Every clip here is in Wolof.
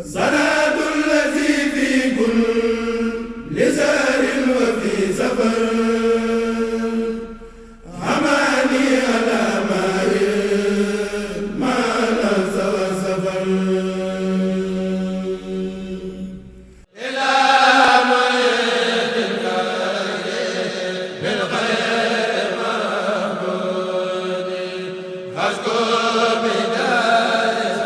زاد الذي في كل سار وفي سفر حماني على ماء ما لبس وسفر إلى مريد بالخير مقبول أشكر بداية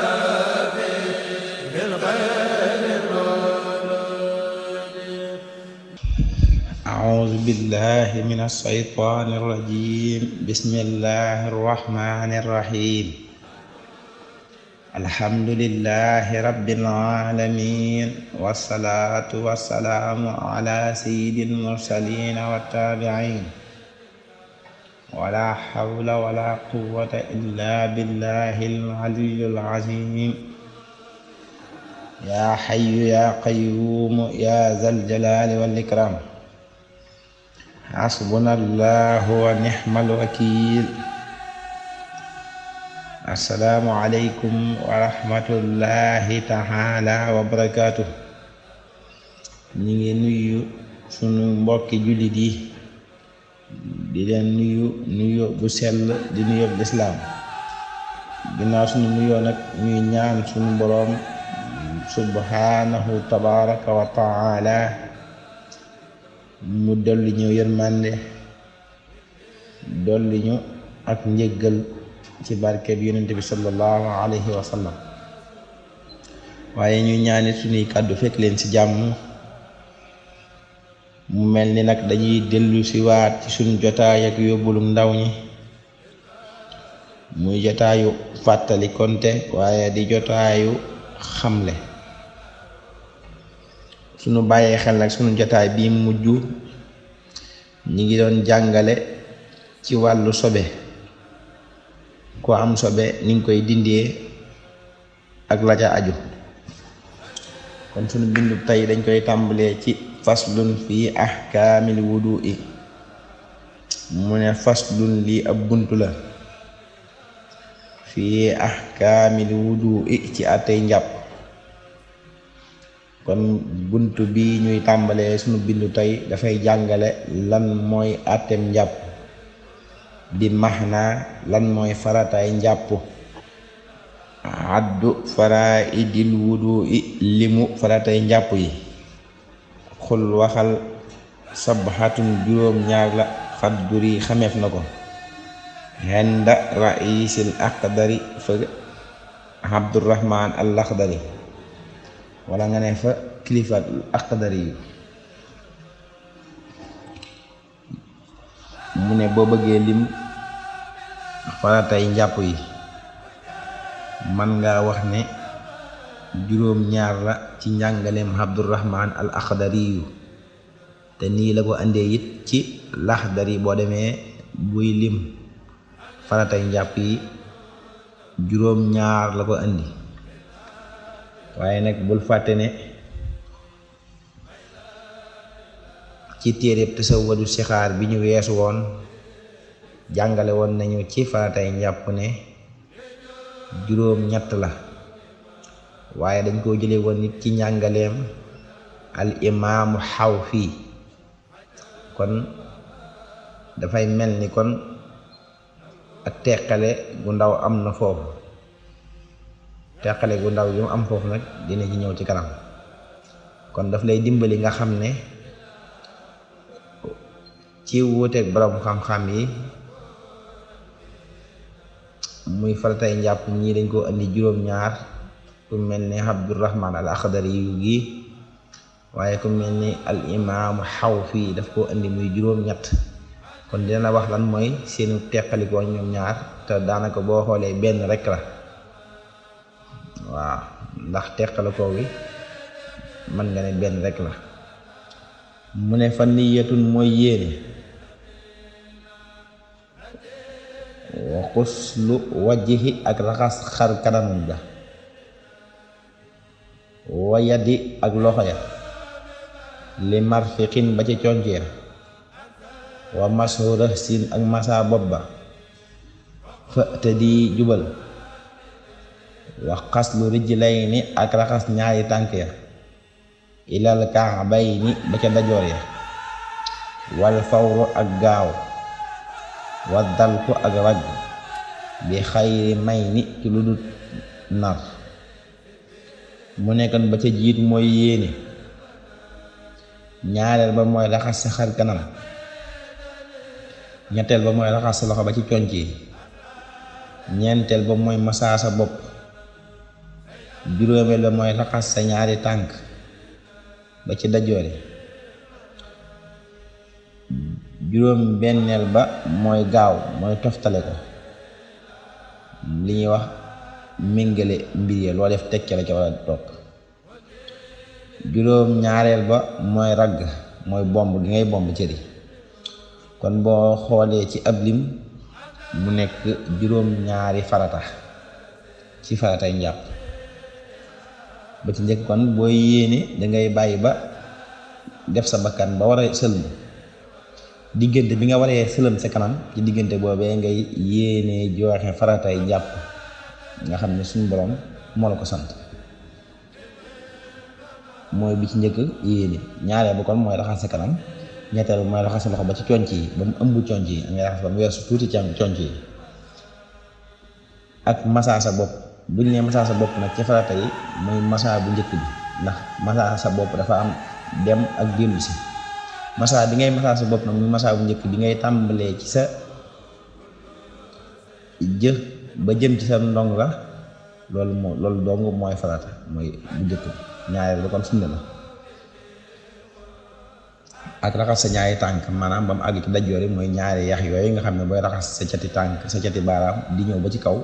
أعوذ بالله من الشيطان الرجيم بسم الله الرحمن الرحيم الحمد لله رب العالمين والصلاة والسلام على سيد المرسلين والتابعين ولا حول ولا قوة إلا بالله العلي العظيم يا حي يا قيوم يا ذا الجلال والإكرام حسبنا الله ونعم الوكيل السلام عليكم ورحمة الله تعالى وبركاته ñi ngi nuyu sunu mbokki jullit yi di leen nuyu bu sell di nuyu lislaam ginnaaw sunu nuyoo nag ñuy ñaan sunu boroom subhanahu tabaraka wa taala mu dolli ñu yërmande dolli ñu ak njëggal ci barke bi yonent bi sallallahu alayhi wa sallam waaye ñu ñaanit suñuy kàddu fekk leen ci jàmm mu mel ni nag dañuy dellu si waat ci suñu jotaay ak yóbbulu ndaw ñi muy jotaayu fàttali konte waaye di jotaayu xamle sunu bàyyee xel nag sunu jotaay bii mujj ñi ngi doon jàngale ci wàllu sobe ku am sobe ni nga koy dindee ak la ca aju kon sunu bindu tey dañ koy tàmbalee ci faslun fii ahkaamil wudu'i mu ne faslun lii ab buntu la fii ahkaamil wudu'i ci àttey njàpp kon buntu bi ñuy tàmbalee sunu bindu tey dafay jàngale lan mooy àtteem njàpp bi maxnaa lan mooy farataay njàpp addu faraidil wudu'i limu faratay njàpp yi xul waxal sabxatun juróom ñaar la xadduri xameef na ko henda raisil aqdari fa abdurrahman al akhdari wala nga ne fa kilifa aqdari yu mu ne boo bëggee lim faratay njàpp yi man nga wax ne juróom ñaar la ci njàngaleem abdurrahman al akhdari yu te nii la ko andee it ci laxdari boo demee buy lim faratay njàpp yi juróom ñaar la ko andi waaye nag bul fàtte ne ci téereb tasawwadu sixaar bi ñu weesu woon jàngale woon nañu ci faratay njàpp ne juróom ñett la waaye dañ koo jële woon nit ci njàngaleem al imaamu Xawfi kon dafay mel ni kon ak teqale gu ndaw am na foofu teqale gu ndaw yu am foofu nag dina ci ñëw ci kanam kon daf lay dimbali nga xam ne ci wuuteeg borom xam-xam yi muy faratay njàpp ñii dañ koo andi juróom-ñaar ku mel ni abdurrahman al akhdari yu gi waaye ku mel ni al imaamu Xawfi daf koo andi muy juróom-ñett kon dina la wax lan mooy seenu teqalikoo ñoom ñaar te daanaka boo xoolee benn rek la waaw ndax teqalikoo wi mën nga ne benn rek la mu ne fa niyatun mooy yéene wa xuslu wajhi ak raxas xar kanam ga wa yadi ak loxo ya li marfiqin ba ca conc ya wa masura sin ak masa bopp ba fa te di jubal wa xaslu rijlayni ak raxas ñaari tànk ya ilal ka'bayni ba ca dajoor ya wal fawru ak gaaw wa dalku ak ragg bi xayri may ni ci lu dul nar. mu nekkoon ba ca jiit mooy yéene, ñaareel ba mooy raxas sa xar kanam, ñetteel ba mooy raxas sa loxo ba ci conc yi, ñeenteel ba mooy masaa sa bopp, juróomeel ba mooy raxas sa ñaari tànk ba ci dajoore, juróom benneel ba mooy gaaw mooy toftale ko, li ñuy wax méngale mbir yi loo def tekki la ca war a topp. juróom ñaareel ba mooy ragg mooy bomb gi ngay bomb cëri. kon boo xoolee ci ab lim mu nekk juróom ñaari farata ci faratay njàpp. ba ci njëkk kon booy yéene dangay bàyyi ba def sa bakkan ba war a sëlmu, diggante bi nga waree sëlëm sa kanam ci diggante boobee ngay yéene joxe faratay njàpp nga xam ne suñu borom moo la ko sant. mooy bi ci njëkk yéene, ñaareel ba kon mooy raxas sa kanam, ñetteel mooy raxas sa loxo ba ci conc yi ba mu ëmb conc yi ngay raxas ba mu weesu tuuti ci conc yi, ak masaa sa bopp. bu ñu nee masaa sa bopp nag ci farata yi mooy masaa bu njëkk bi, ndax masaa sa bopp dafa am dem ak dellu si. masaa bi ngay masaa sa bopp nag muy masaa bu njëkk bi ngay tàmbalee ci sa jë ba jëm ci sa ndong la, loolu dong mooy farata, mooy bu njëkk bi. ñaareel ba kon sunna la, ak raxas sa ñaari tànk maanaam ba mu àgg ci dajoor yi mooy ñaari yax yooyu nga xam ne booy raxas sa cati tànk sa cati baaraam di ñëw ba ci kaw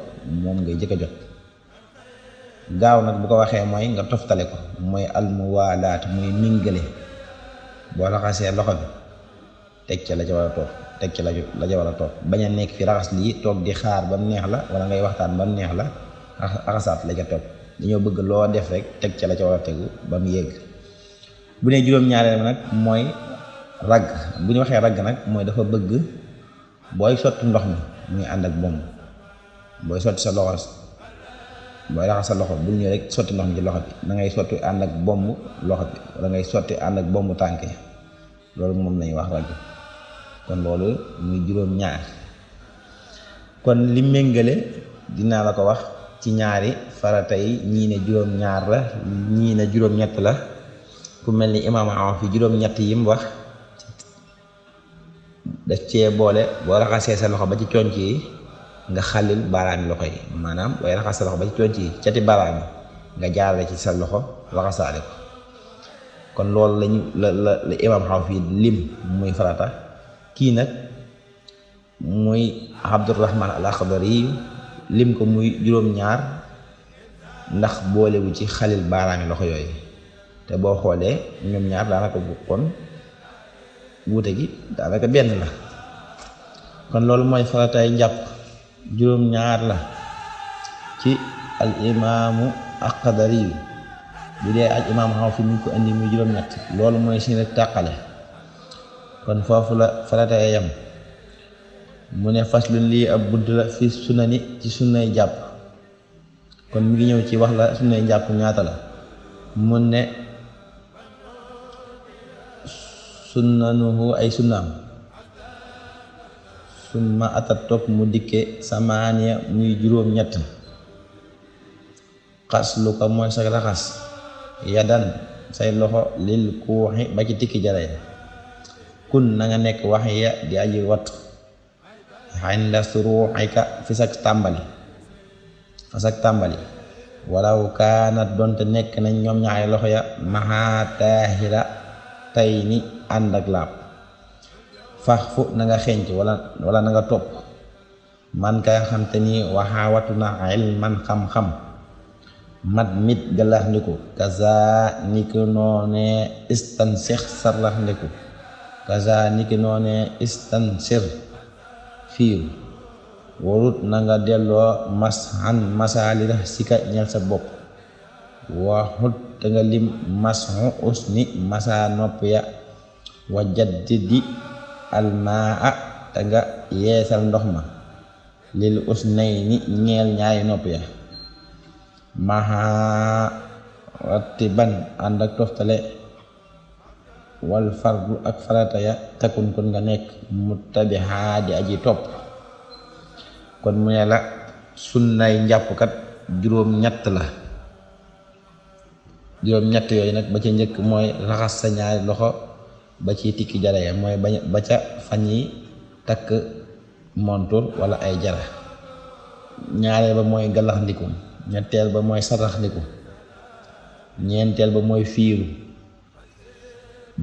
moom ngay jëkk a jot. gaaw nag bu ko waxee mooy nga toftale ko, mooy almuwaalaat muy mingale. boo raxasee loxo bi teg ca la ca war a toog, teg ca la ca war a toog, bañ a nekk fi raxas lii toog di xaar ba mu neex la wala ngay waxtaan ba mu neex la raxasaat la ca toog. dañoo bëgg loo def rek teg ca la ca war a tegu ba mu yegg. bu ne juróom-ñaareel nag mooy ragg. bu ñu waxee ragg nag mooy dafa bëgg booy sotti ndox mi muy ànd ak bomb. booy sotti sa loxo, booy raxas sa loxo bul ñëw rek sotti ndox mi ci loxo bi, da ngay sotti ànd ak bomb loxo bi wala ngay sotti ànd ak bomb tànk yi. loolu moom lañuy wax ragg. kon loolu muy juróom-ñaar. kon li méngale dinaa la ko wax ci ñaari farata yi, ñii ne juróom-ñaar la, ñii ne juróom-ñett la. ku mel ni imaam aw fi juróom-ñett yi mu wax daf cee boole boo raxasee sa loxo ba ci conc yi nga xalil baaraami loxo yi, maanaam booy raxas sa loxo ba ci conc yi cati baaraam yi nga jaarale ci sa loxo raxasaale ko. kon loolu la imaam aw fi lim muy farata. kii nag muy Abdurrahman al Akhdari lim ko muy juróom-ñaar ndax boolewu ci xalil baaraami loxo yooyu. te boo xoolee ñoom ñaar daanaka bu kon wuute gi daanaka benn la. kon loolu mooy faratay njàpp juróom-ñaar la ci al imaamu Akhdari bu dee al imaamu xaw fi mu ko indi muy juróom-ñett. loolu mooy seen tàqale. kon foofu la faratay yam. mu ne faslu lii ab bunt la fi sunani ci sunnay jàpp. kon mi ngi ñëw ci wax la sunnay njàpp ñaata la. mu ne sunnanuhu ay sunnaam summa atat topp mu dikke samaaniya muy juróom-ñett. xaslu ko mooy sa raxas yadan say loxo lil kuuxi ba ci tikki jaree. kun na nga nekk wax ya di aji wattu xinda suruuxika fi sak tàmbali walaw kaanat donte nekk nañ ñoom ñaari loxo ya maxaa taahira tay ni ànd ak laab. fax fu na nga xenc wala na nga topp man kay xam te ni waxaa watu na ilman xam-xam mat mit galax ndiku kaza niki noone istansix sarlax ndiku kaza niki noone istansir fiiru warut na nga delloo masxan masaalira sika ñel sa bopp waxut te nga lim masxu usni masa nopp ya wa jaddidi almaa te nga yeesal ndox ma lil usnayni ñeel ñaari nopp ya. maha rattiban ànd ak toftale wal fardu ak farata ya takun kon nga nekk muttabiha di aji topp. kon mu ne la sunnay njàppkat juróom-ñett la. juróom-ñett yooyu nag ba ca njëkk mooy raxas sa ñaari loxo ba ci tikki jara ya mooy ba ca fañ yi takk montur wala ay jara. ñaareel ba mooy galaxndiku, ñetteel ba mooy saraxndiku, ñeenteel ba mooy fiiru,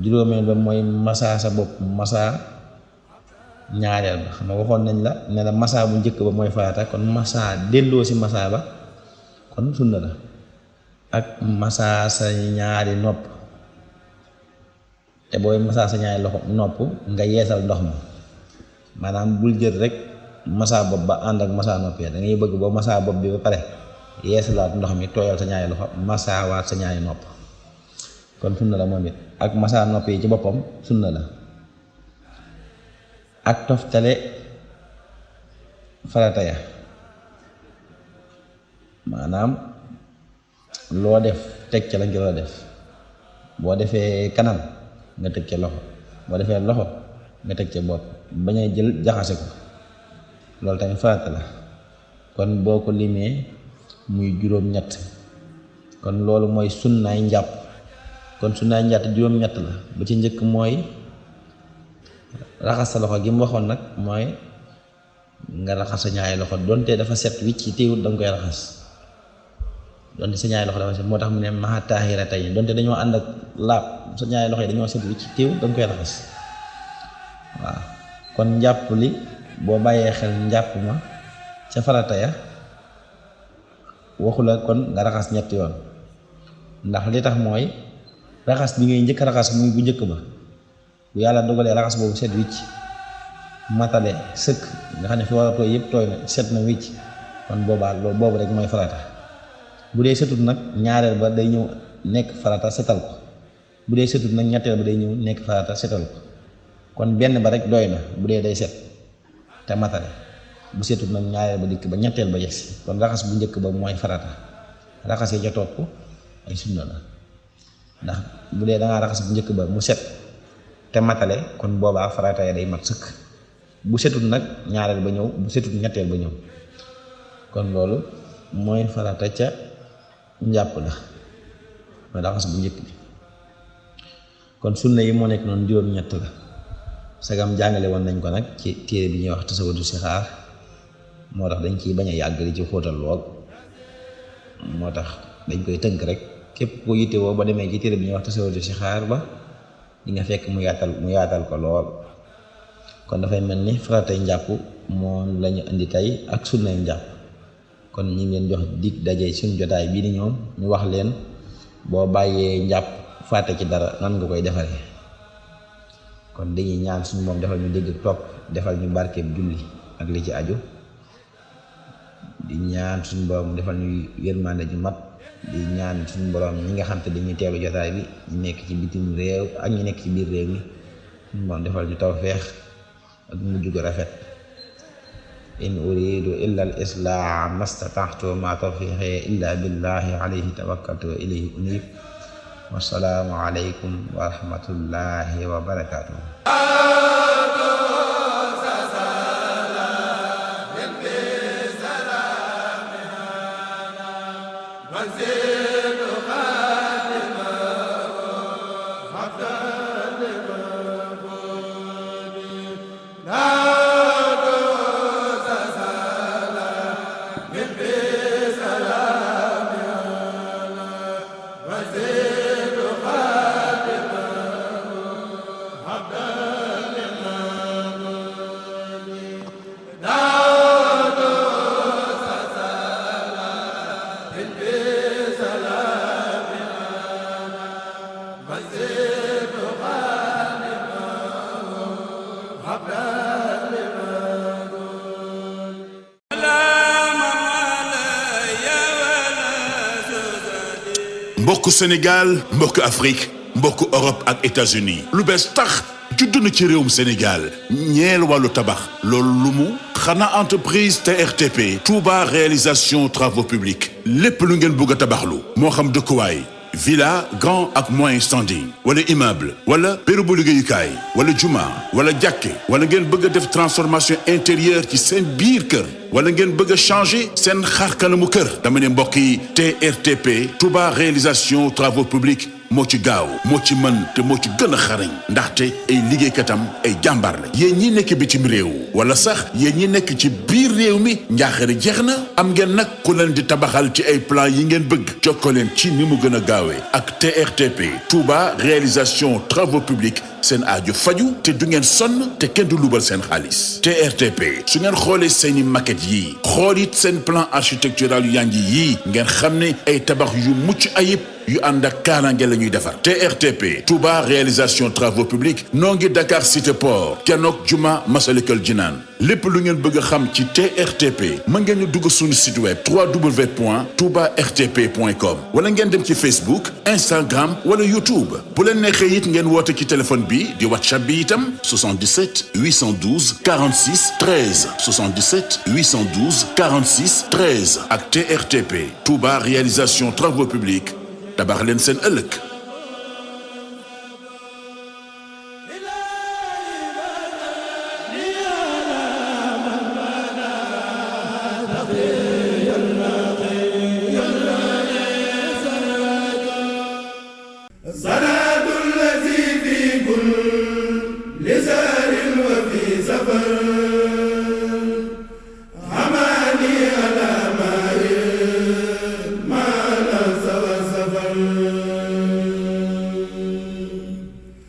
juróomeel ba mooy masaa sa bopp masaa ñaareel ba. xam nga waxoon nañ la ne la masaa bu njëkk ba mooy farata, kon masaa delloo si masaa ba kon sunna la. ak masaa sa ñaari nopp, te booy masaa sa ñaari loxo nopp nga yeesal ndox mi, maanaam bul jël rek masaa bopp ba ànd ak masaa nopp ya. da ngay bëgg boo masaa bopp bi ba pare yeesalaat ndox mi tooyal sa ñaari loxo masaa waat sa ñaari nopp, kon sunna la moom it. ak masaa nopp yi ci boppam sunna la. ak toftale farata ya, maanaam loo def teg ca la nga def. boo defee kanam nga teg ca loxo, boo defee loxo nga teg ca bopp, bañ a jël jaxase ko, loolu tamit farata la. kon boo ko limee muy juróom-ñett. kon loolu mooy sunnaay njàpp. kon sunnaay njàpp juróom-ñett la. ba ci njëkk mooy raxas sa loxo gi mu waxoon nag mooy nga raxas sa ñaari loxo donte dafa set wicc ci téewut danga koy raxas. donte sa ñaari loxo dafa set, moo tax mu ne maxa taahira tey donte dañoo ànd ak laab, sa ñaari loxo yi dañoo set wicc ci téewut danga koy raxas. waaw kon njàpp li boo bàyyee xel njàpp ma ca farata ya waxu la kon nga raxas ñetti yoon, ndax li tax mooy raxas bi ngay njëkk raxas muy bu njëkk ba, bu yàlla dogalee raxas boobu set wicc matale sëkk nga xam ne fi war a tooy yëpp tooy na set na wicc, kon boobaa loolu boobu rek mooy farata. bu dee setut nag ñaareel ba day ñëw nekk farata setal ko, bu dee setut nag ñetteel ba day ñëw nekk farata setal ko. kon benn ba rek doy na bu dee day set te matale, bu setut nag ñaareel ba dikk ba ñetteel ba yegsi. kon raxas bu njëkk ba mooy farata, raxas yi ca topp ay sunna la. ndax bu dee dangaa raxas bu njëkk ba mu set te matale, kon boobaa farata ya day mat sëkk. bu setut nag ñaareel ba ñëw, bu setut ñetteel ba ñëw. kon loolu mooy farata ca njàpp la, mooy raxas bu njëkk bi. kon sunna yi moo nekk noonu juróom-ñett la. sagam jàngale woon nañ ko nag ci téere bi ñuy wax tasawudu sixaar, moo tax dañ ciy bañ a yàgg di ci xóotal lool, moo tax dañ koy tënk rek. képp ko yittewoo ba demee ci téere bi ñuy wax tasawudu sixaar ba di nga fekk mu yaatal ko lool. kon dafay mel ni faratay njàpp moom lañu indi tey ak sunnay njàpp. kon ñi ngeen jox dig daje suñu jotaay bii di ñoom ñu wax leen boo bàyyee njàpp fàtte ci dara nan nga koy defaree. kon dañuy ñaan suñu moom defal ñu dégg topp, defal ñu barkeeb julli ak li ci aju. di ñaan suñu borom defal ñu yërmande ju mat. di ñaan suñu borom ñi nga xam te dañuy teelu jotaay bi ñu nekk ci bitim réew ak ñu nekk ci biir réew mi, suñu borom defal ñu tawfeex ak mujj gu rafet. in uridu illa al islaaha mastata'tu ma tawfiqi illa billahi alayhi tawakkaltu wa ilayhi unib. wassalaamu alaykum wa rahmatullahi wa barakatuh. mbokku Sénégal mbokku Afrique mbokku Europe ak États-Unis lu bees tax judd na ci réewum Sénégal ñeel wàllu tabax loolu lu mu xanaa entreprise TRTP Touba réalisation travaux publics lépp lu ngeen bëgg a tabaxlu moo xam dëkkuwaay villa grand ak moyen standing wala immeuble wala bérébu liggéeyukaay wala juma wala jàkke wala ngeen bëgg a def transformation intérieure ci seen biir kër wala ngeen bëgg a changer seen xarkanamu kër dama ne mbokk yi TRTP Touba réalisation travaux publics moo ci gaaw moo ci mën te moo ci gën a xarañ ndaxte ay liggéeykatam ay jàmbaar la yéen ñi nekk bitim réew wala sax yéen ñi nekk ci biir réew mi njaaxare jeex na am ngeen nag ku leen di tabaxal ci ay plan yi ngeen bëgg jokkoo leen ci ni mu gën a gaawee ak TRTP Touba réalisation travaux publics seen aajo faju te du ngeen sonn te kenn du lubal seen xaalis TRTP su ngeen xoolee seeni maquette yii xool it seen plan architectural yu yanji yii ngeen xam ne ay tabax yu mucc ayib yu ànd ak kaaraange la ñuy defar TRTP Touba réalisation travaux publics noo ngi Dakar Cité Port kenook Juma Masalikul Jinaan lépp lu ngeen bëgg a xam ci TRTP mën ngeen ñu dugg suñu site web www.toubartp.com wala ngeen dem ci Facebook Instagram wala YouTube bu leen neexee it ngeen woote ci téléphone bi di WhatsApp bi itam 77 812 46 13 77 812 46 13 ak TRTP Touba réalisation travaux publics tabax leen seen ëllëg